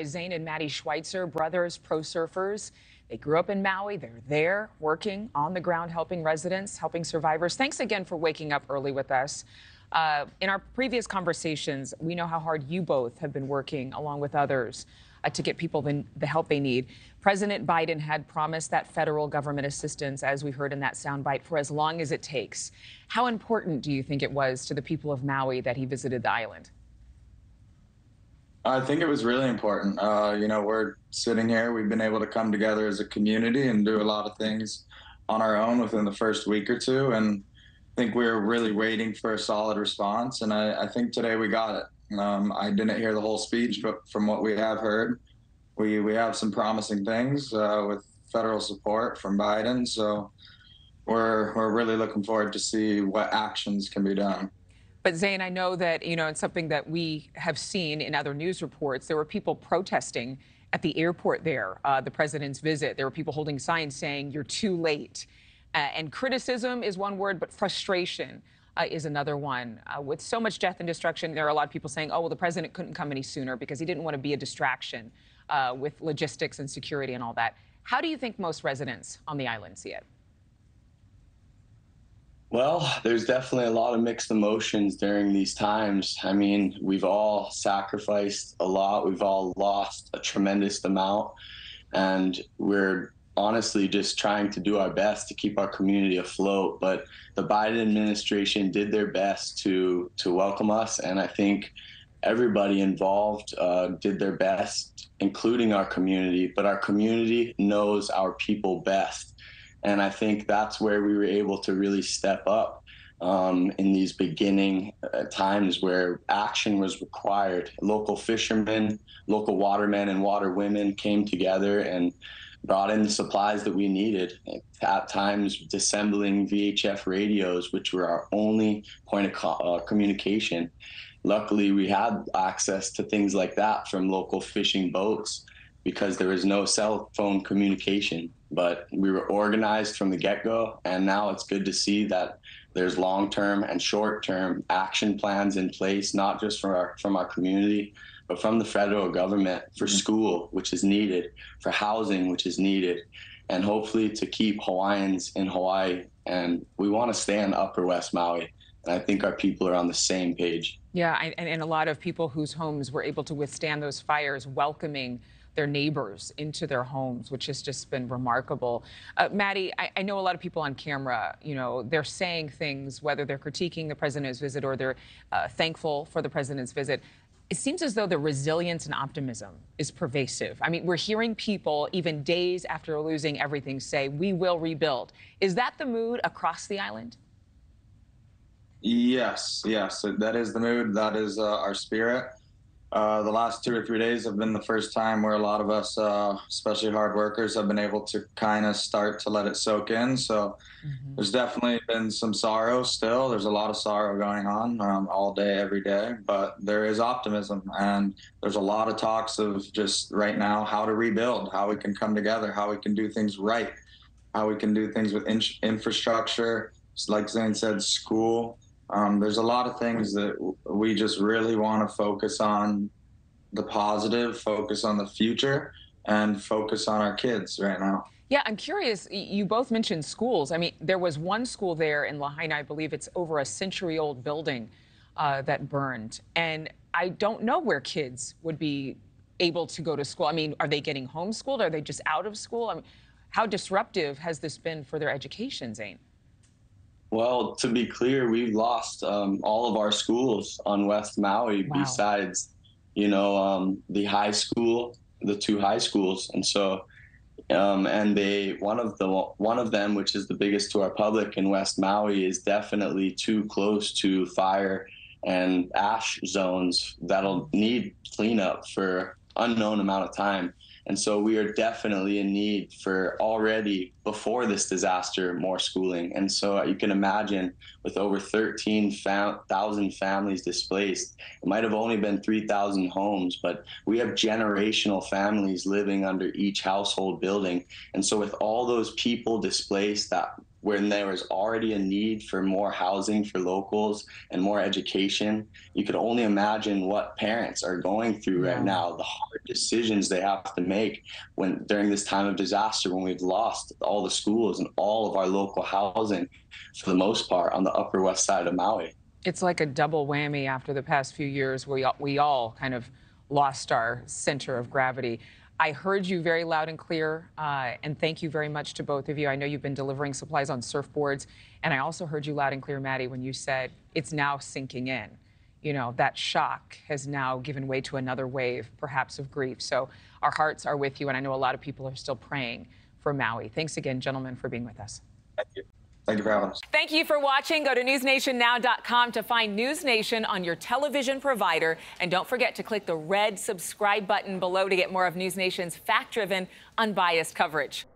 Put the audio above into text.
Zane and Matty Schweitzer, brothers, pro surfers. They grew up in Maui. They're there working on the ground, helping residents, helping survivors. Thanks again for waking up early with us. In our previous conversations, we know how hard you both have been working along with others to get people the help they need. President Biden had promised that federal government assistance, as we heard in that soundbite, for as long as it takes. How important do you think it was to the people of Maui that he visited the island? I think it was really important. We're sitting here. We've been able to come together as a community and do a lot of things on our own within the first week or two. And I think we were really waiting for a solid response. And I think today we got it. I didn't hear the whole speech, but from what we have heard, we have some promising things with federal support from Biden. So we're really looking forward to see what actions can be done. But Zane, I know that, it's something that we have seen in other news reports. There were people protesting at the airport there, the president's visit. There were people holding signs saying, "You're too late." And criticism is one word, but frustration is another one. With so much death and destruction, there are a lot of people saying, oh, well, the president couldn't come any sooner because he didn't want to be a distraction with logistics and security and all that. How do you think most residents on the island see it? Well, there's definitely a lot of mixed emotions during these times. I mean, we've all sacrificed a lot. We've all lost a tremendous amount. And we're honestly just trying to do our best to keep our community afloat. But the Biden administration did their best to welcome us. And I think everybody involved did their best, including our community. But our community knows our people best. And I think that's where we were able to really step up in these beginning times where action was required. Local fishermen, local watermen and waterwomen came together and brought in the supplies that we needed. At times, disassembling VHF radios, which were our only point of communication. Luckily, we had access to things like that from local fishing boats because there was no cell phone communication. But we were organized from the get-go, and now it's good to see that there's long-term and short-term action plans in place, not just from our community, but from the federal government for school, which is needed, for housing, which is needed, and hopefully to keep Hawaiians in Hawaii. And we want to stay on Upper West Maui, and I think our people are on the same page. Yeah, and a lot of people whose homes were able to withstand those fires, welcoming their neighbors into their homes, which has just been remarkable. Matty, I know a lot of people on camera, they're saying things, whether they're critiquing the president's visit or they're thankful for the president's visit. It seems as though the resilience and optimism is pervasive. I mean, we're hearing people, even days after losing everything, say, we will rebuild. Is that the mood across the island? Yes, that is the mood. That is our spirit. The last 2 or 3 days have been the first time where a lot of us, especially hard workers, have been able to kind of start to let it soak in. So there's definitely been some sorrow still. There's a lot of sorrow going on all day, every day. But there is optimism. And there's a lot of talks of just right now how to rebuild, how we can come together, how we can do things right, how we can do things with infrastructure, like Zane said, school. There's a lot of things that we just really want to focus on the positive, focus on the future, and focus on our kids right now. Yeah, I'm curious. You both mentioned schools. I mean, there was one school there in Lahaina. I believe it's over a century-old building that burned. And I don't know where kids would be able to go to school. I mean, are they getting homeschooled? Are they just out of school? I mean, how disruptive has this been for their education, Zane? Well, to be clear, we've lost all of our schools on West Maui. Wow. Besides, the high school, the two high schools. And so, and one of them, which is the biggest to our public in West Maui, is definitely too close to fire and ash zones that'll need cleanup for unknown amount of time. And so we are definitely in need for already before this disaster, more schooling. And so you can imagine with over 13,000 families displaced, it might have only been 3,000 homes, but we have generational families living under each household building. And so with all those people displaced that when there was already a need for more housing for locals and more education. You could only imagine what parents are going through right now, the hard decisions they have to make during this time of disaster, when we've lost all the schools and all of our local housing, for the most part, on the Upper West Side of Maui. It's like a double whammy after the past few years where we all kind of lost our center of gravity. I heard you very loud and clear, and thank you very much to both of you. I know you've been delivering supplies on surfboards, and I also heard you loud and clear, Matty, when you said it's now sinking in. You know, that shock has now given way to another wave, perhaps, of grief. So our hearts are with you, and I know a lot of people are still praying for Maui. Thanks again, gentlemen, for being with us. Thank you. Thank you for having us. Thank you for watching. Go to newsnationnow.com to find NewsNation on your television provider. And don't forget to click the red subscribe button below to get more of NewsNation's fact-driven, unbiased coverage.